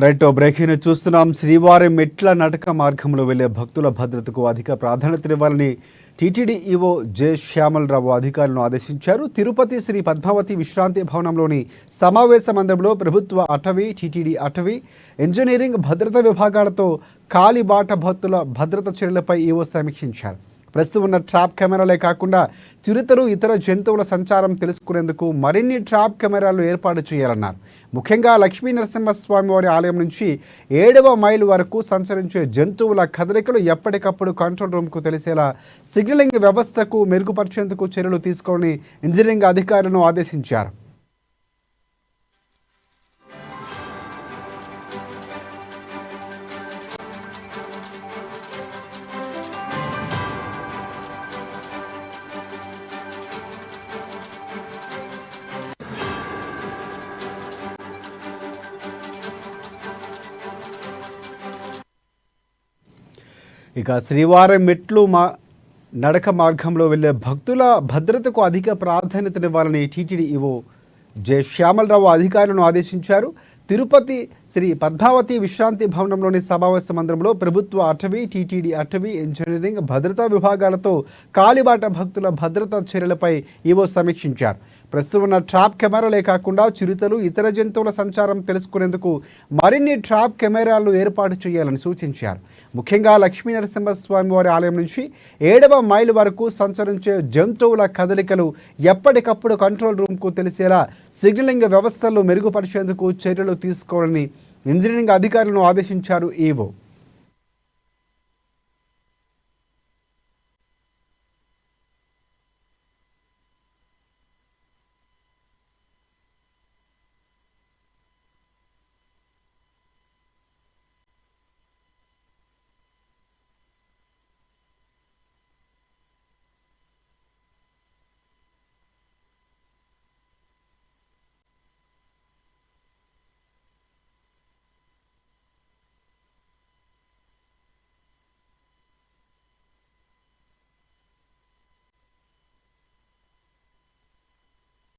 Right breaking చూస్తున్నాం. శ్రీవారి మెట్ల నడక మార్గంలో వెళ్లే భక్తుల భద్రతకు అధిక ప్రాధాన్యతనివ్వాలని టీటీడీ ఈవో జె శ్యామలరావు అధికారులను ఆదేశించారు. తిరుపతి శ్రీ పద్మావతి విశ్రాంతి భవనంలోని సమావేశ మందిరంలో ప్రభుత్వ అటవీ, టీటీడీ అటవీ, ఇంజనీరింగ్ భద్రతా విభాగాలతో కాలిబాట భక్తుల భద్రత చర్యలపై ఈవో సమీక్షించారు. ప్రస్తుతం ఉన్న ట్రాప్ కెమెరాలే కాకుండా చిరుతలు, ఇతర జంతువుల సంచారం తెలుసుకునేందుకు మరిన్ని ట్రాప్ కెమెరాలు ఏర్పాటు చేయాలన్నారు. ముఖ్యంగా లక్ష్మీ నరసింహస్వామి వారి ఆలయం నుంచి 7వ మైలు వరకు సంచరించే జంతువుల కదలికలు ఎప్పటికప్పుడు కంట్రోల్ రూమ్కు తెలిసేలా సిగ్నలింగ్ వ్యవస్థకు మెరుగుపరిచేందుకు చర్యలు తీసుకోవాలని ఇంజనీరింగ్ అధికారులను ఆదేశించారు. ఇక శ్రీవారి మెట్లు నడక మార్గంలో వెళ్లే భక్తుల భద్రతకు అధిక ప్రాధాన్యతనివ్వాలని టీటీడీ ఈవో జె శ్యామలరావు అధికారులను ఆదేశించారు. తిరుపతి శ్రీ పద్మావతి విశ్రాంతి భవనంలోని సమావేశ మందిరంలో ప్రభుత్వ అటవీ, టీటీడీ అటవీ, ఇంజనీరింగ్ భద్రతా విభాగాలతో కాలిబాట భక్తుల భద్రతా చర్యలపై ఈవో సమీక్షించారు. ప్రస్తుతం ఉన్న ట్రాప్ కెమెరాలే కాకుండా చిరుతలు, ఇతర జంతువుల సంచారం తెలుసుకునేందుకు మరిన్ని ట్రాప్ కెమెరాలు ఏర్పాటు చేయాలని సూచించారు. ముఖ్యంగా లక్ష్మీ నరసింహస్వామి వారి ఆలయం నుంచి 7వ మైలు వరకు సంచరించే జంతువుల కదలికలు ఎప్పటికప్పుడు కంట్రోల్ రూమ్కు తెలిసేలా సిగ్నలింగ్ వ్యవస్థలు మెరుగుపరిచేందుకు చర్యలు తీసుకోవాలని ఇంజనీరింగ్ అధికారులను ఆదేశించారు ఈవో.